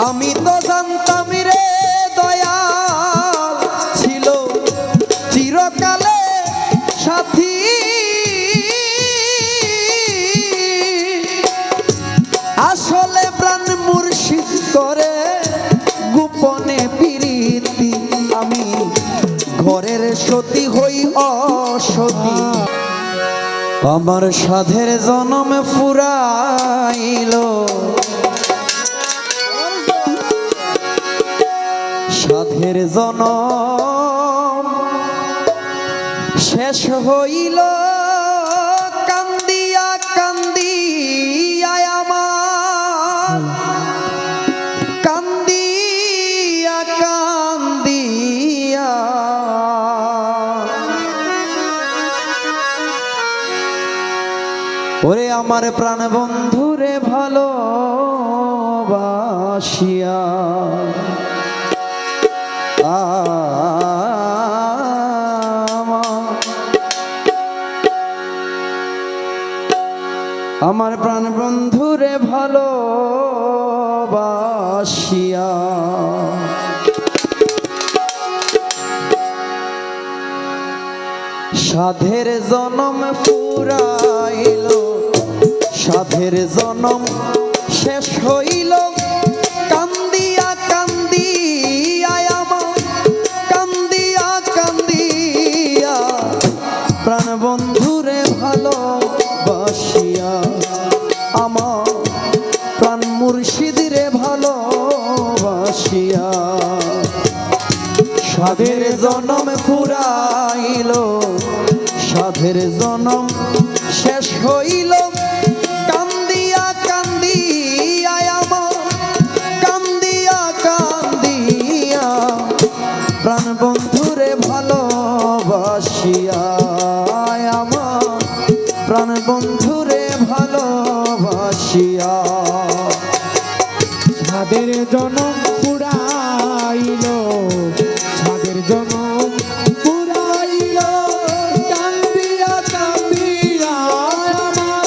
আমি তো জানতাম রে দয়াল ছিল চিরকালে সাথী, আসলে প্রাণ মুর্শিদ করে গোপনে প্রীতি। আমি ঘরের সতী হই অসতী, আমার সাধের জনম ফুরাইল, সাধের জনম শেষ হইল, কান্দিয়া কান্দিয়া আমার, কান্দিয়া কান্দিয়া ওরে আমার প্রাণ বন্ধুরে ভালোবাসিয়া আমার প্রাণ বন্ধুরে ভালোবাসিয়া সাধের জনম ফুরাইল, সাধের জনম শেষ হইল, কান্দিয়া কান্দিয়া আমার, কান্দিয়া কান্দিয়া প্রাণ বন্ধুরে ভালোবাসিয়া, আমার প্রাণ মুর্শিদরে ভালোবাসিয়া সাধের জনম ফুরাইল, সাধের জনম শেষ হইল, কান্দিয়া কান্দিয়া আমার, কান্দিয়া কান্দিয়া প্রাণ বন্ধুরে ভালোবাসিয়া, আমার প্রাণ বন্ধুরে ভালোবাসিয়া ছাদের জনম পুরাইল, ছাদের জনম পুরাইল, কান্দিয়া কান্দিয়া আমার,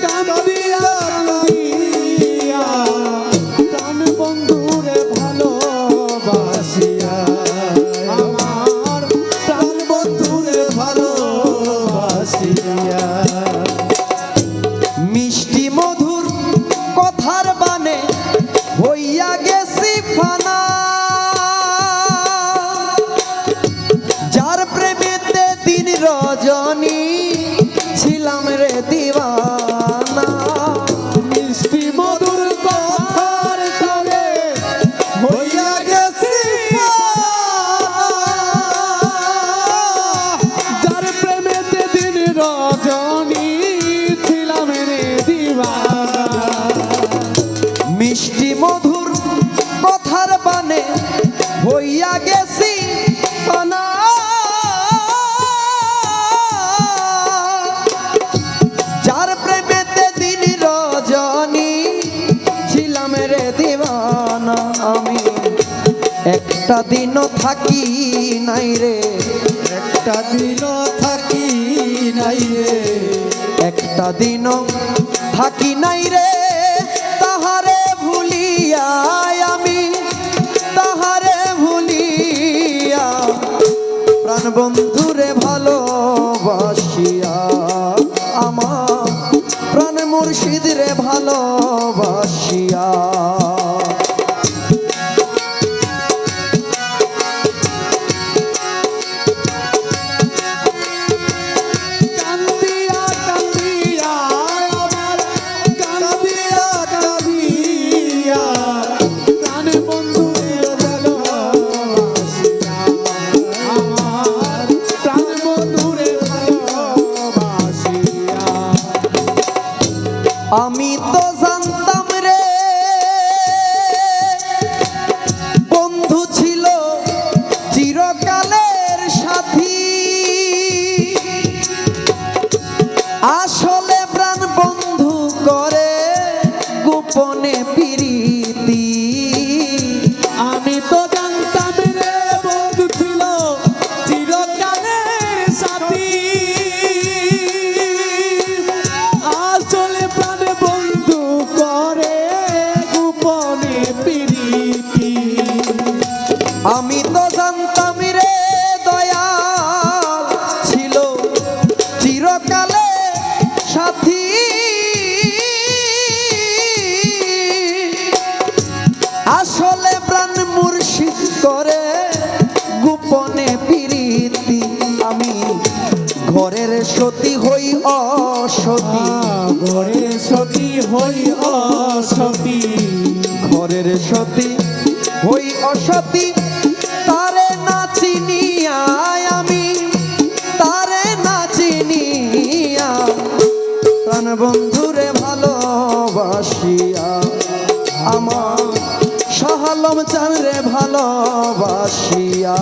কান্দিয়া কান্দিয়া প্রাণ বন্ধুরে ভালোবাসিয়া, আমার প্রাণ বন্ধুরে ভালোবাসিয়া মিষ্টি মধুর কথার বানে হইয়া গেছি ফানা, যার প্রেমেতে দিন রজনী ছিলাম রে দিওয়ানা। মিষ্টি মধুর কথার টানে হইয়া গেছি যার প্রেমেতে দিন রজনী ছিলাম রে দিওয়ানা। মিষ্টি মধুর কথার বানে হইয়া গেছি ফানা, যার প্রেমেতে দিন রজনী ছিলাম রে দিওয়ানা। আমি একটা দিনও থাকি নাই রে, একটা দিনও থাকি নাই রে, একটা দিনও থাকি নাই রে, তাহারে ভুলিয়া আমি, তাহারে ভুলিয়া প্রাণ বন্ধুরে ভালোবাসিয়া, আমার প্রাণ মুর্শিদরে ভালোবাসিয়া কান্দিয়া কান্দিয়া আমার, কান্দিয়া সতী হই অসতী, ঘরের সতী হই অসতী, ঘরের সতী হই অসতী, তারে না চিনিয়া আমি, তারে না চিনিয়া প্রাণ বন্ধুরে ভালোবাসিয়া, আমার শাহ আলম চান রে ভালোবাসিয়া।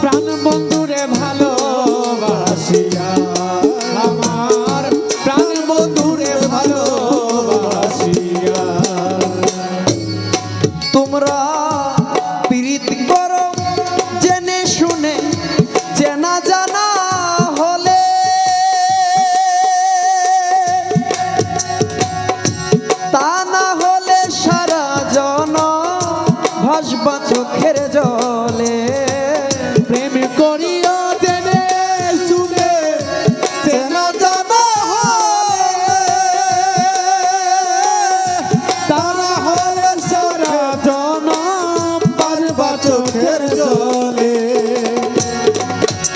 প্রাণ বন্ধুরে ভালোবাসিয়া, আমার প্রাণ বন্ধুরে ভালোবাসিয়া। তোমরা পীড়িত করো জেনে শুনে, চেনা জানা হলে তা না হলে সারা জন ভাসবা চোখের জলে। প্রেম করিয়া জেনে শুনে চেনা জানা হলে, তারা হলে সারা জনম পারবা চোখের জলে।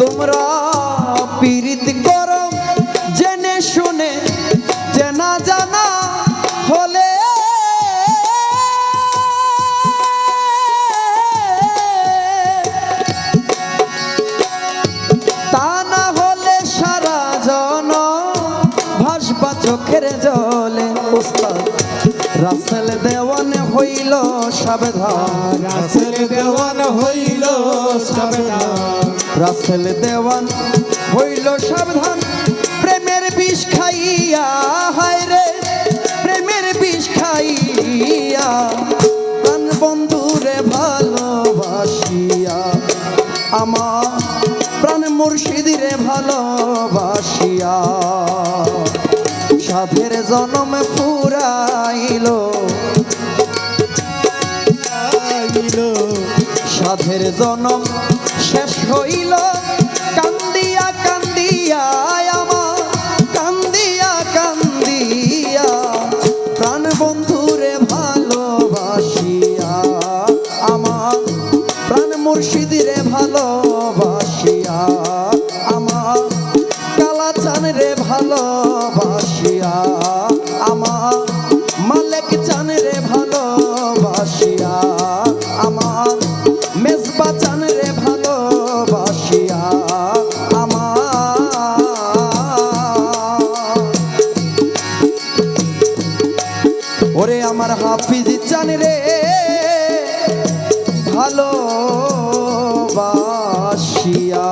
তোমরা পীড়িত করো জেনে শুনে, চেনা জানা হলে তা না হলে সারা জন ভাসবা চোখের জলে। উস্তাদ রাসেল দেওয়ান হইল সাবধান, রাসেল দেওয়ান হইল সাবধান, রাসেল দেওয়ান হইল সাবধান, প্রেমের বিষ খাইয়া, হায় রে প্রেমের বিষ খাইয়া প্রাণ বন্ধুরে ভালোবাসিয়া, আমার প্রাণ মুর্শিদিরে ভালোবাসিয়া। সাধের জনম ফুরাইলো, সাধের জনম শেষ হইল, কান্দিয়া কান্দিয়া আমার, কান্দিয়া কান্দিয়া প্রাণ বন্ধুরে ভালোবাসিয়া, আমার প্রাণ মুর্শিদিরে ভালোবাসিয়া, আমার কালা চান রে ভালোবাসিয়া, আমার মালিক চান রে ভালোবাসিয়া, আমার মেজবা চান রে ভালোবাসিয়া, ওরে আমার হাফিজ চান রে ভালোবাসিয়া।